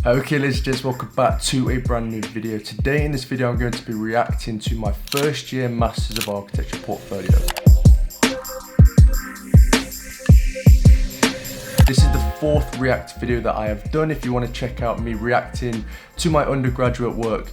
Okay, ladies and gents, welcome back to a brand new video. Today in this video I'm going to be reacting to my first year Masters of Architecture portfolio. This is the fourth react video that I have done. If you want to check out me reacting to my undergraduate work,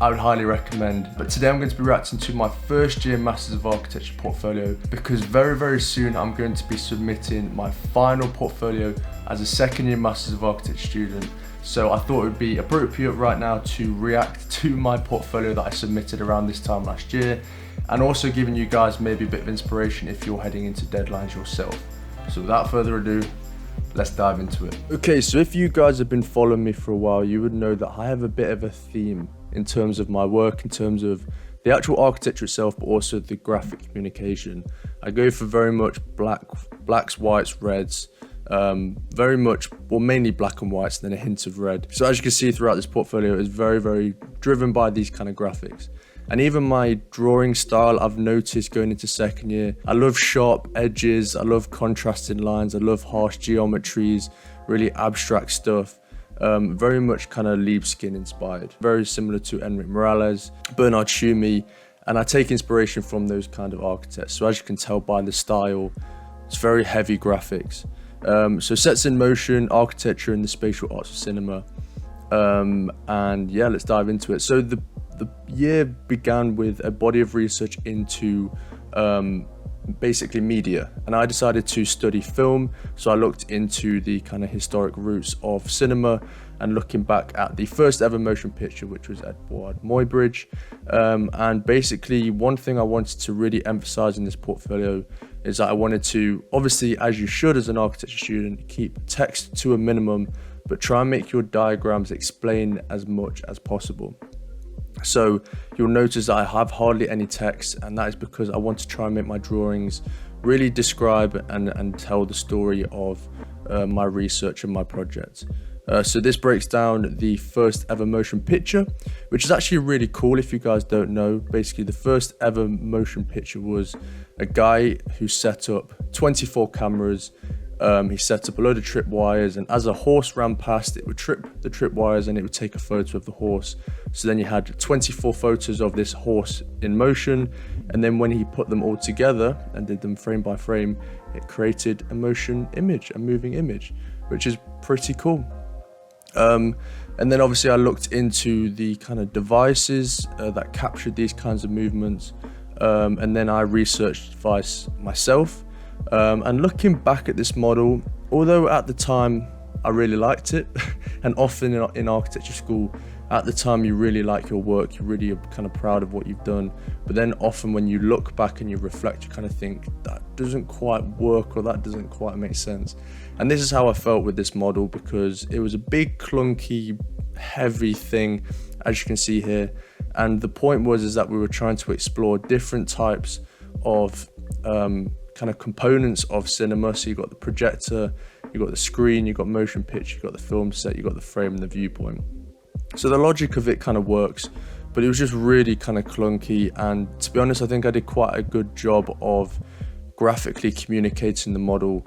I would highly recommend. But today I'm going to be reacting to my first year Masters of Architecture portfolio because very soon I'm going to be submitting my final portfolio as a second year Masters of Architecture student. So I thought it would be appropriate right now to react to my portfolio that I submitted around this time last year, and also giving you guys maybe a bit of inspiration if you're heading into deadlines yourself. So without further ado, let's dive into it. Okay, so if you guys have been following me for a while, you would know that I have a bit of a theme in terms of my work, in terms of the actual architecture itself, but also the graphic communication. I go for very much blacks, whites, reds, very much, well, mainly black and whites, and then a hint of red. So as you can see throughout this portfolio, is very driven by these kind of graphics. And even my drawing style, I've noticed going into second year, I love sharp edges, I love contrasting lines, I love harsh geometries, really abstract stuff. Very much kind of Libeskind inspired, very similar to Enric Morales, Bernard Tschumi, and I take inspiration from those kind of architects. So as you can tell by the style, it's very heavy graphics. So sets in motion, architecture and the spatial arts of cinema. And yeah, let's dive into it. So the year began with a body of research into basically media, and I decided to study film. So I looked into the kind of historic roots of cinema and looking back at the first ever motion picture, which was Edward Muybridge. And basically one thing I wanted to really emphasize in this portfolio is that I wanted to, obviously as you should as an architecture student, keep text to a minimum, but try and make your diagrams explain as much as possible. So you'll notice that I have hardly any text, and that is because I want to try and make my drawings really describe and tell the story of my research and my project. So this breaks down the first ever motion picture, which is actually really cool if you guys don't know. Basically, the first ever motion picture was a guy who set up 24 cameras. He set up a load of tripwires, and as a horse ran past, it would trip the tripwires and it would take a photo of the horse. So then you had 24 photos of this horse in motion, and then when he put them all together and did them frame by frame, it created a motion image, a moving image, which is pretty cool. And then obviously I looked into the kind of devices that captured these kinds of movements, and then I researched device myself. And looking back at this model, although at the time I really liked it, and often in architecture school, at the time you really like your work, you really are kind of proud of what you've done, but then often when you look back and you reflect, you kind of think that doesn't quite work, or that doesn't quite make sense. And this is how I felt with this model, because it was a big, clunky, heavy thing, as you can see here. And the point is that we were trying to explore different types of kind of components of cinema. So you got the projector, you got the screen, you got motion picture, you got the film set, you got the frame and the viewpoint. So the logic of it kind of works, but it was just really kind of clunky. And to be honest, I think I did quite a good job of graphically communicating the model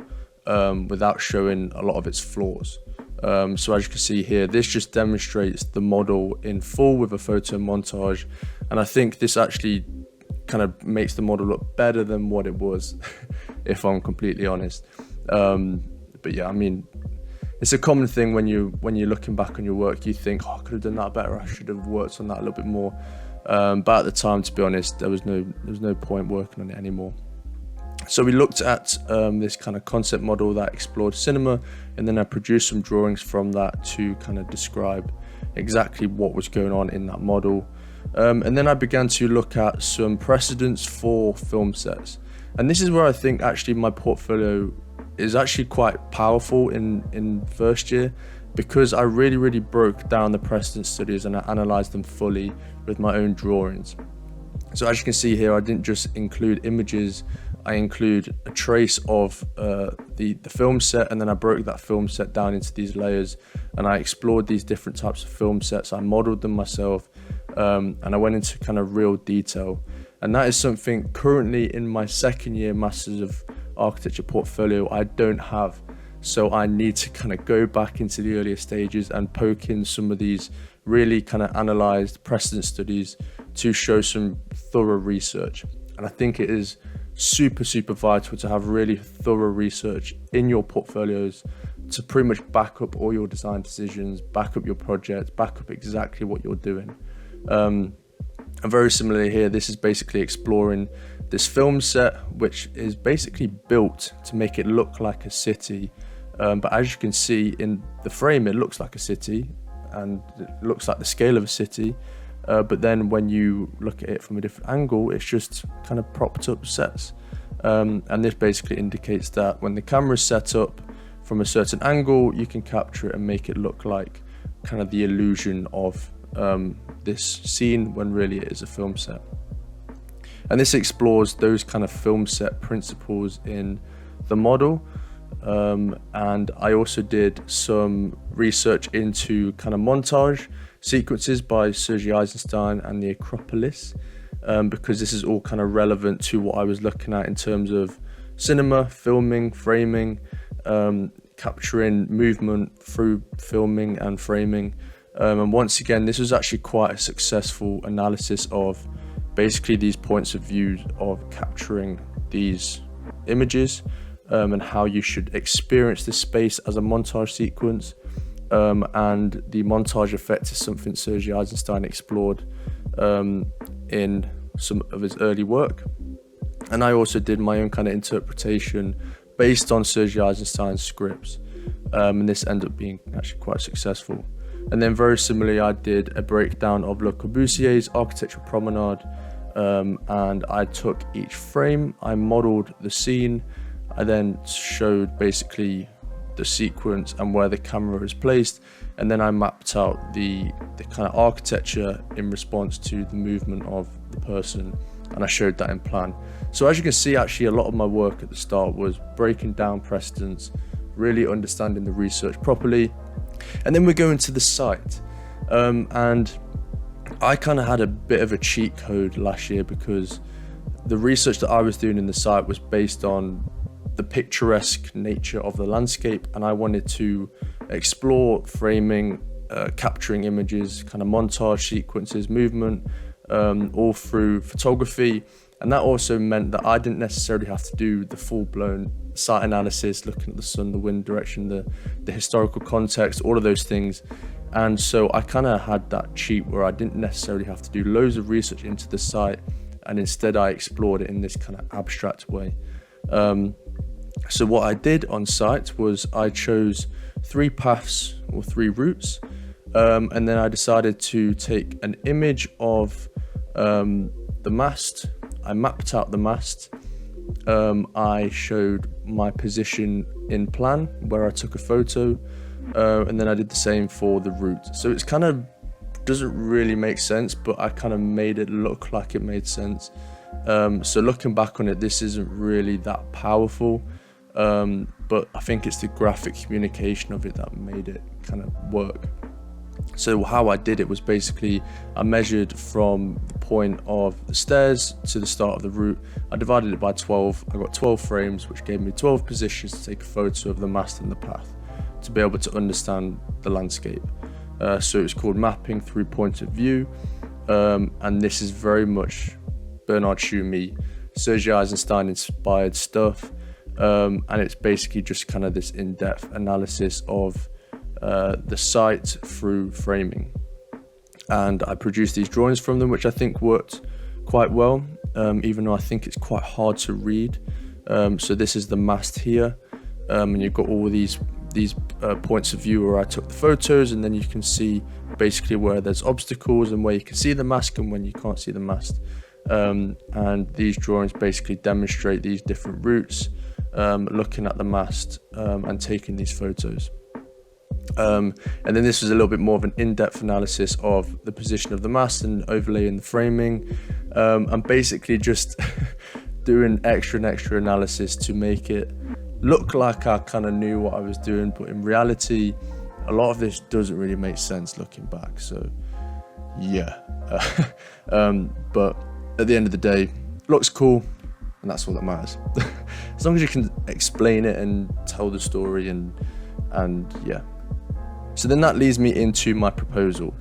without showing a lot of its flaws. So as you can see here, this just demonstrates the model in full with a photo montage, and I think this actually kind of makes the model look better than what it was, if I'm completely honest. But yeah, I mean, it's a common thing when you're looking back on your work, you think, oh, I could have done that better, I should have worked on that a little bit more. But at the time, to be honest, there was no point working on it anymore. So we looked at this kind of concept model that explored cinema, and then I produced some drawings from that to kind of describe exactly what was going on in that model. And then I began to look at some precedents for film sets. And this is where I think actually my portfolio is actually quite powerful in first year, because I really broke down the precedent studies and I analysed them fully with my own drawings. So as you can see here, I didn't just include images, I include a trace of the film set, and then I broke that film set down into these layers, and I explored these different types of film sets. I modeled them myself, and I went into kind of real detail. And that is something currently in my second year Masters of Architecture portfolio I don't have. So I need to kind of go back into the earlier stages and poke in some of these really kind of analyzed precedent studies to show some thorough research. And I think it is super vital to have really thorough research in your portfolios to pretty much back up all your design decisions, back up your projects, back up exactly what you're doing. And very similarly here, this is basically exploring this film set, which is basically built to make it look like a city. But as you can see in the frame, it looks like a city and it looks like the scale of a city. But then when you look at it from a different angle, it's just kind of propped up sets. And this basically indicates that when the camera is set up from a certain angle, you can capture it and make it look like kind of the illusion of this scene when really it is a film set. And this explores those kind of film set principles in the model. And I also did some research into kind of montage sequences by Sergei Eisenstein and the Acropolis, because this is all kind of relevant to what I was looking at in terms of cinema, filming, framing, capturing movement through filming and framing. And once again, this was actually quite a successful analysis of basically these points of view of capturing these images, and how you should experience this space as a montage sequence. And the montage effect is something Sergei Eisenstein explored in some of his early work. And I also did my own kind of interpretation based on Sergei Eisenstein's scripts. And this ended up being actually quite successful. And then very similarly, I did a breakdown of Le Corbusier's Architectural Promenade. And I took each frame, I modeled the scene, I then showed basically the sequence and where the camera is placed, and then I mapped out the kind of architecture in response to the movement of the person, and I showed that in plan. So as you can see, actually a lot of my work at the start was breaking down precedents, really understanding the research properly, and then we're going to the site. And I kind of had a bit of a cheat code last year because the research that I was doing in the site was based on the picturesque nature of the landscape, and I wanted to explore framing, capturing images, kind of montage sequences, movement, all through photography. And that also meant that I didn't necessarily have to do the full-blown site analysis, looking at the sun, the wind direction, the historical context, all of those things. And so I kind of had that cheat where I didn't necessarily have to do loads of research into the site, and instead I explored it in this kind of abstract way. So what I did on site was I chose 3 paths or 3 routes, and then I decided to take an image of the mast. I mapped out the mast. I showed my position in plan where I took a photo, and then I did the same for the route. So it's kind of doesn't really make sense, but I kind of made it look like it made sense. So looking back on it, this isn't really that powerful, but I think it's the graphic communication of it that made it kind of work. So how I did it was basically I measured from the point of the stairs to the start of the route. I divided it by 12. I got 12 frames, which gave me 12 positions to take a photo of the mast and the path to be able to understand the landscape. So it's called mapping through point of view, and this is very much Bernard Tschumi, Sergei Eisenstein inspired stuff, and it's basically just kind of this in-depth analysis of the site through framing. And I produced these drawings from them, which I think worked quite well, even though I think it's quite hard to read. So this is the mast here, and you've got all these points of view where I took the photos, and then you can see basically where there's obstacles and where you can see the mast and when you can't see the mast. And these drawings basically demonstrate these different routes, looking at the mast and taking these photos. And then this was a little bit more of an in-depth analysis of the position of the mast and overlaying the framing, and basically just doing extra analysis to make it look like I kind of knew what I was doing, but in reality a lot of this doesn't really make sense looking back. So yeah, but at the end of the day, looks cool, and that's all that matters. As long as you can explain it and tell the story, and yeah. So then that leads me into my proposal.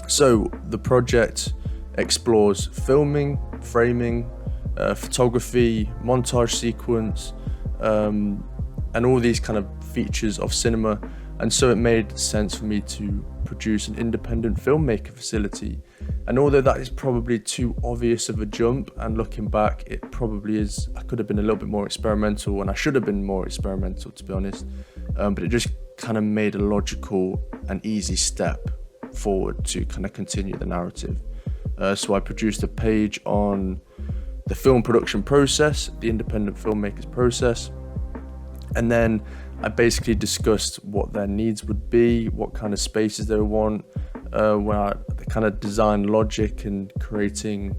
So the project explores filming, framing, photography, montage sequence, and all these kind of features of cinema. And so it made sense for me to produce an independent filmmaker facility. And although that is probably too obvious of a jump, and looking back, it probably is, I could have been a little bit more experimental, and I should have been more experimental, to be honest. But it just kind of made a logical and easy step forward to kind of continue the narrative. So I produced a page on the film production process, the independent filmmaker's process. And then I basically discussed what their needs would be, what kind of spaces they want, the kind of design logic and creating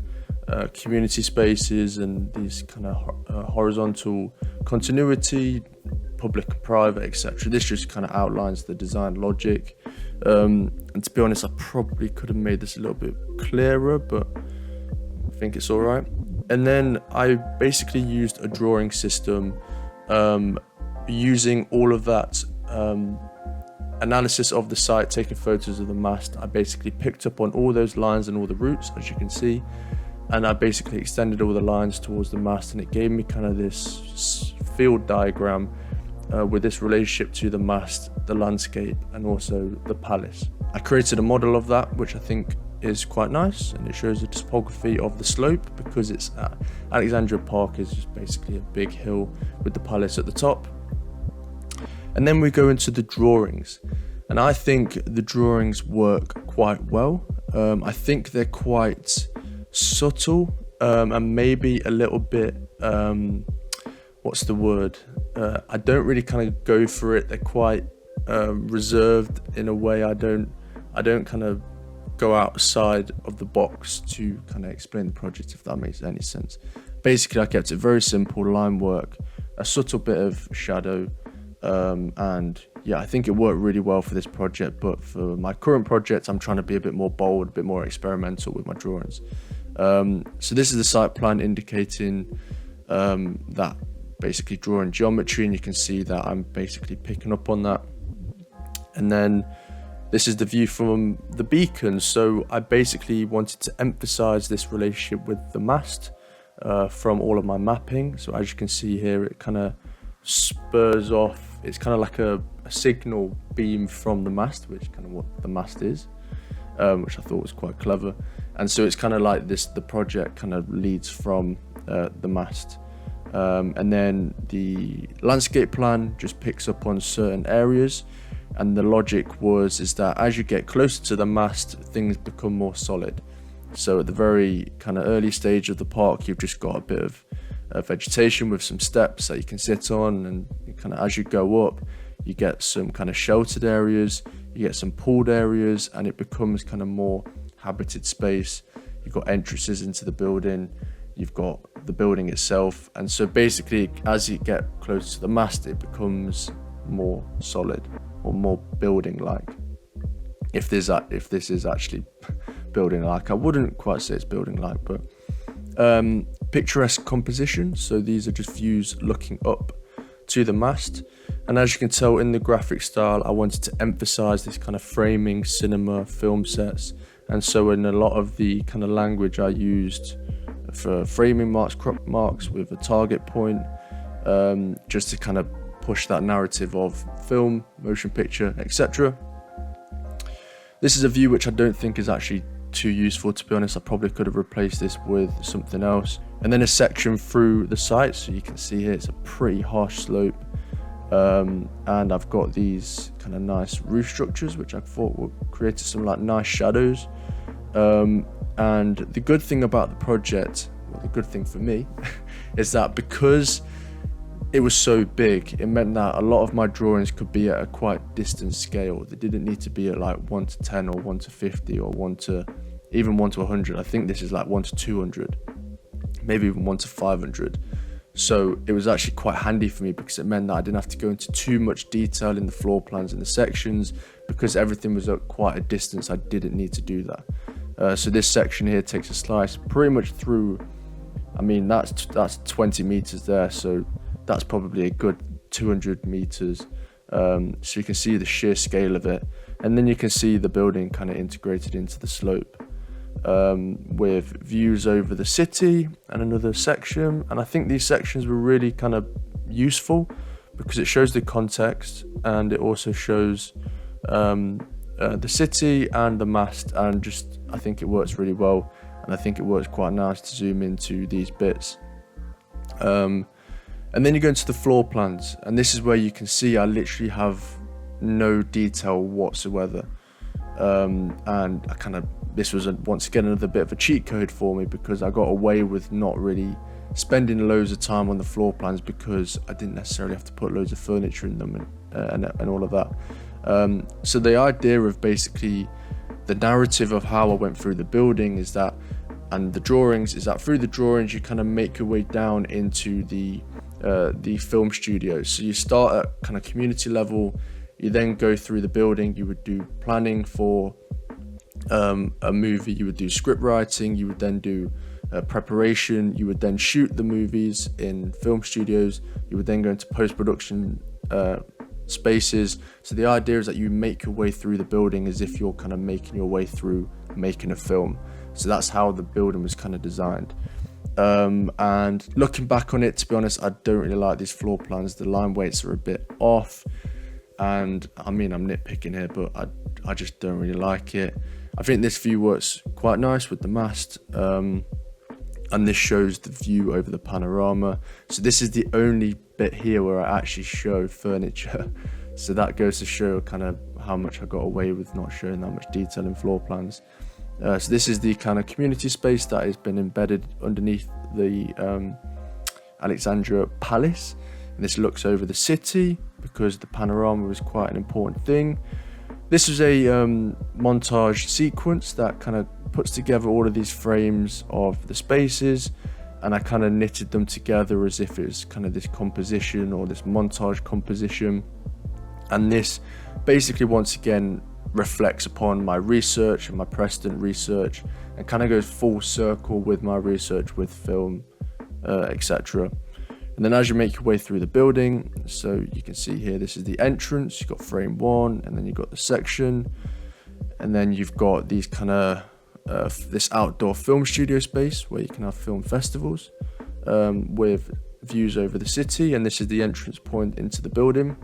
community spaces and these kind of horizontal continuity, public and private, etc. This just kind of outlines the design logic. And to be honest, I probably could have made this a little bit clearer, but I think it's all right. And then I basically used a drawing system, using all of that analysis of the site, taking photos of the mast. I basically picked up on all those lines and all the routes, as you can see, and I basically extended all the lines towards the mast, and it gave me kind of this field diagram with this relationship to the mast, the landscape, and also the palace. I created a model of that, which I think is quite nice, and it shows the topography of the slope, because it's Alexandria Park is just basically a big hill with the palace at the top. And then we go into the drawings, and I think the drawings work quite well. I think they're quite subtle, and maybe a little bit what's the word? I don't really kind of go for it. They're quite reserved in a way. I don't kind of go outside of the box to kind of explain the project, if that makes any sense. Basically, I kept it very simple, line work, a subtle bit of shadow, and yeah, I think it worked really well for this project. But for my current project, I'm trying to be a bit more bold, a bit more experimental with my drawings. So this is the site plan indicating that basically drawing geometry, and you can see that I'm basically picking up on that. And then this is the view from the beacon. So I basically wanted to emphasize this relationship with the mast from all of my mapping. So as you can see here, it kind of spurs off. It's kind of like a signal beam from the mast, which is kind of what the mast is, which I thought was quite clever. And so it's kind of like this, the project kind of leads from the mast. And then the landscape plan just picks up on certain areas, and the logic is that as you get closer to the mast, things become more solid. So at the very kind of early stage of the park, you've just got a bit of vegetation with some steps that you can sit on, and kind of as you go up, you get some kind of sheltered areas, you get some pooled areas, and it becomes kind of more habited space. You've got entrances into the building, you've got the building itself, and so basically as you get close to the mast, it becomes more solid or more building-like. If this is actually building-like, I wouldn't quite say it's building-like, but picturesque composition. So these are just views looking up to the mast, and as you can tell in the graphic style, I wanted to emphasize this kind of framing, cinema, film sets. And so in a lot of the kind of language I used for framing marks, crop marks with a target point, just to kind of push that narrative of film, motion picture, etc. This is a view which I don't think is actually too useful, to be honest. I probably could have replaced this with something else. And then a section through the site, so you can see here it's a pretty harsh slope, and I've got these kind of nice roof structures which I thought would create some like nice shadows. And the good thing about the project, well, the good thing for me is that because it was so big, it meant that a lot of my drawings could be at a quite distant scale. They didn't need to be at like 1 to 10 or 1 to 50 or 1 to 100. I think this is like 1 to 200, maybe even 1 to 500. So it was actually quite handy for me, because it meant that I didn't have to go into too much detail in the floor plans and the sections, because everything was at quite a distance. I didn't need to do that. So this section here takes a slice pretty much through, I mean, that's 20 meters there, so that's probably a good 200 meters. So you can see the sheer scale of it. And then you can see the building kind of integrated into the slope, with views over the city and another section. And I think these sections were really kind of useful because it shows the context, and it also shows the city and the mast, and just I think it works really well, and I think it works quite nice to zoom into these bits. And then you go into the floor plans, and this is where you can see I literally have no detail whatsoever, and this was once again another bit of a cheat code for me, because I got away with not really spending loads of time on the floor plans because I didn't necessarily have to put loads of furniture in them and all of that. So the idea of basically the narrative of how I went through the building is that, and the drawings, is that through the drawings you kind of make your way down into the film studios. So you start at kind of community level, you then go through the building, you would do planning for a movie, you would do script writing, you would then do preparation, you would then shoot the movies in film studios, you would then go into post-production spaces. So the idea is that you make your way through the building as if you're kind of making your way through making a film. So that's how the building was kind of designed. And looking back on it, to be honest, I don't really like these floor plans. The line weights are a bit off, and I mean, I'm nitpicking here, but I just don't really like it. I think this view works quite nice with the mast, and this shows the view over the panorama. So this is the only bit here where I actually show furniture. So that goes to show kind of how much I got away with not showing that much detail in floor plans. So this is the kind of community space that has been embedded underneath the Alexandria Palace. And this looks over the city because the panorama is quite an important thing. This is a montage sequence that kind of puts together all of these frames of the spaces, and I kind of knitted them together as if it's kind of this composition or this montage composition. And this basically, once again, reflects upon my research and my precedent research, and kind of goes full circle with my research with film, etc. And then as you make your way through the building, so you can see here, this is the entrance, you've got frame 1, and then you've got the section, and then you've got these kind of this outdoor film studio space where you can have film festivals with views over the city, and this is the entrance point into the building.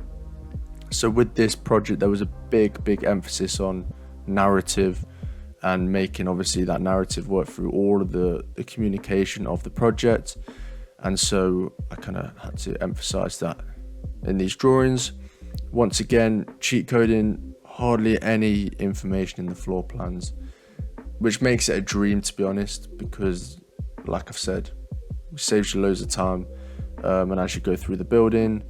So with this project, there was a big emphasis on narrative and making obviously that narrative work through all of the communication of the project. And so I kind of had to emphasize that in these drawings. Once again, cheat coding, hardly any information in the floor plans, which makes it a dream, to be honest, because like I've said, it saves you loads of time. And as you go through the building,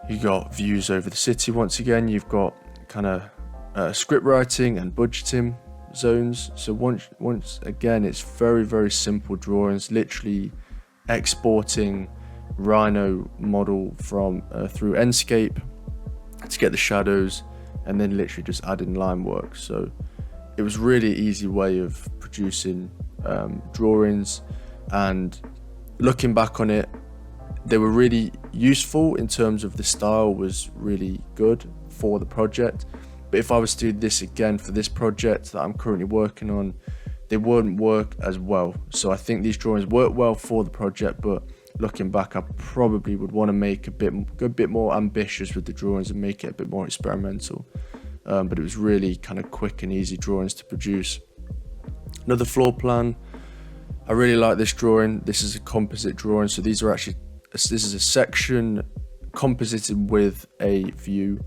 you got views over the city. Once again, you've got kind of script writing and budgeting zones. So once again, it's very simple drawings, literally exporting Rhino model from through Enscape to get the shadows, and then literally just adding line work. So it was really easy way of producing drawings, and looking back on it, they were really useful in terms of the style was really good for the project. But if I was to do this again for this project that I'm currently working on, they wouldn't work as well. So I think these drawings work well for the project, but looking back, I probably would want to make a bit more ambitious with the drawings and make it a bit more experimental. But it was really kind of quick and easy drawings to produce. Another floor plan. I really like this drawing. This is a composite drawing. So this is a section composited with a view,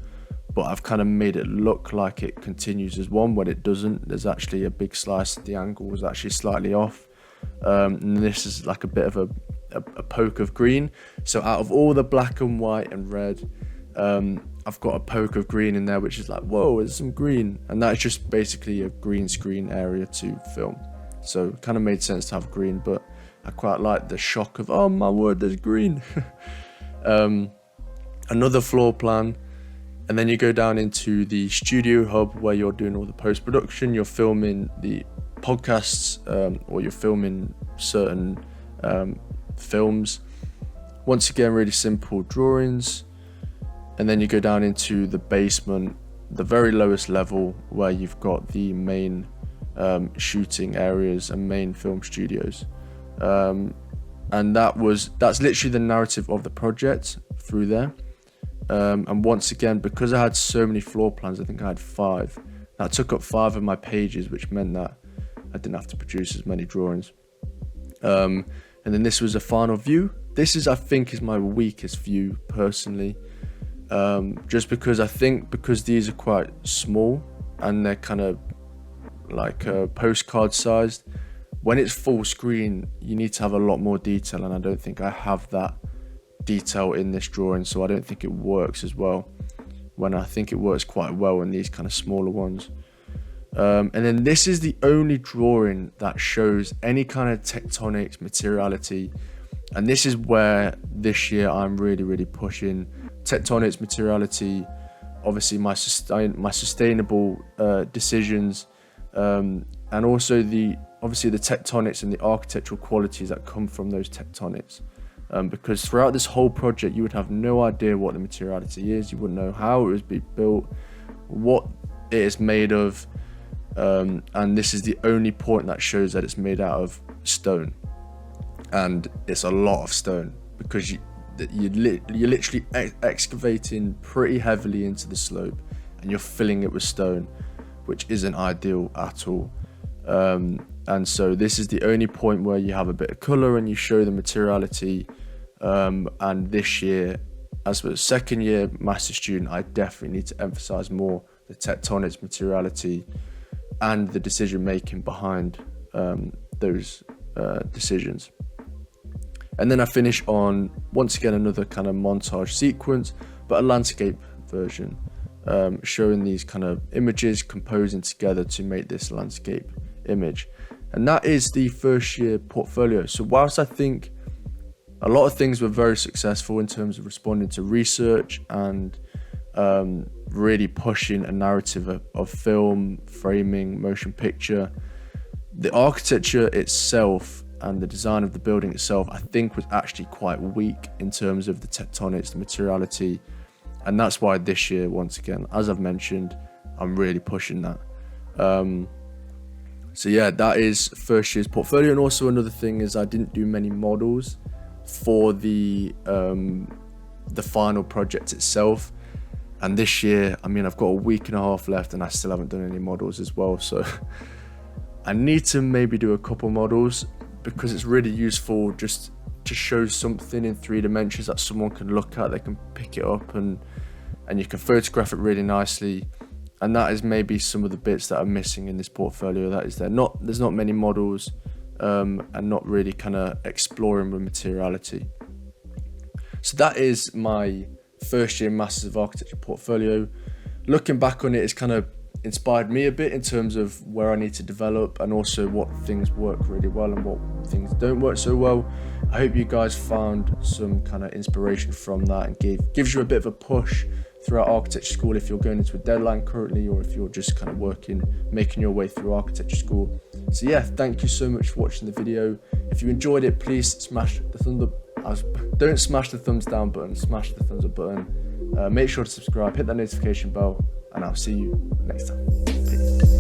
but I've kind of made it look like it continues as one when it doesn't. There's actually a big slice. The angle was actually slightly off. And this is like a bit of a poke of green. So out of all the black and white and red, I've got a poke of green in there, which is like, whoa, there's some green. And that's just basically a green screen area to film. So it kind of made sense to have green, but I quite like the shock of, oh my word, there's green. Another floor plan. And then you go down into the studio hub where you're doing all the post-production. You're filming the podcasts, or you're filming certain films. Once again, really simple drawings. And then you go down into the basement, the very lowest level, where you've got the main shooting areas and main film studios. And that's literally the narrative of the project through there. And once again, because I had so many floor plans, I think I had 5. That took up 5 of my pages, which meant that I didn't have to produce as many drawings. And then this was a final view. This is, I think, is my weakest view personally. Just because I think because these are quite small and they're kind of like postcard sized, when it's full screen you need to have a lot more detail, and I don't think I have that detail in this drawing, so I don't think it works as well, when I think it works quite well in these kind of smaller ones. And then this is the only drawing that shows any kind of tectonics, materiality, and this is where this year I'm really pushing tectonics, materiality, obviously my sustainable decisions, and also obviously the tectonics and the architectural qualities that come from those tectonics. Because throughout this whole project you would have no idea what the materiality is, you wouldn't know how it was being built, what it is made of, and this is the only point that shows that it's made out of stone, and it's a lot of stone, because you're literally excavating pretty heavily into the slope and you're filling it with stone, which isn't ideal at all. And so this is the only point where you have a bit of color and you show the materiality. And this year, as for the second year master student, I definitely need to emphasize more the tectonics, materiality, and the decision making behind those decisions. And then I finish on, once again, another kind of montage sequence, but a landscape version, showing these kind of images composing together to make this landscape image. And that is the first year portfolio. So whilst I think a lot of things were very successful in terms of responding to research and really pushing a narrative of film, framing, motion picture, the architecture itself and the design of the building itself, I think, was actually quite weak in terms of the tectonics, the materiality. And that's why this year, once again, as I've mentioned, I'm really pushing that. So yeah, that is first year's portfolio. And also another thing is I didn't do many models for the final project itself. And this year, I mean, I've got a week and a half left and I still haven't done any models as well. So I need to maybe do a couple models, because it's really useful just to show something in 3 dimensions that someone can look at, they can pick it up, and you can photograph it really nicely. And that is maybe some of the bits that are missing in this portfolio. That is there's not many models, and not really kind of exploring with materiality. So that is my first year Masters of Architecture portfolio. Looking back on it, it's kind of inspired me a bit in terms of where I need to develop, and also what things work really well and what things don't work so well. I hope you guys found some kind of inspiration from that, and gives you a bit of a push throughout architecture school if you're going into a deadline currently, or if you're just kind of making your way through architecture school. So yeah, thank you so much for watching the video. If you enjoyed it, please smash the thumbs up. Don't smash the thumbs down button, smash the thumbs up button. Make sure to subscribe, hit that notification bell, and I'll see you next time. Peace.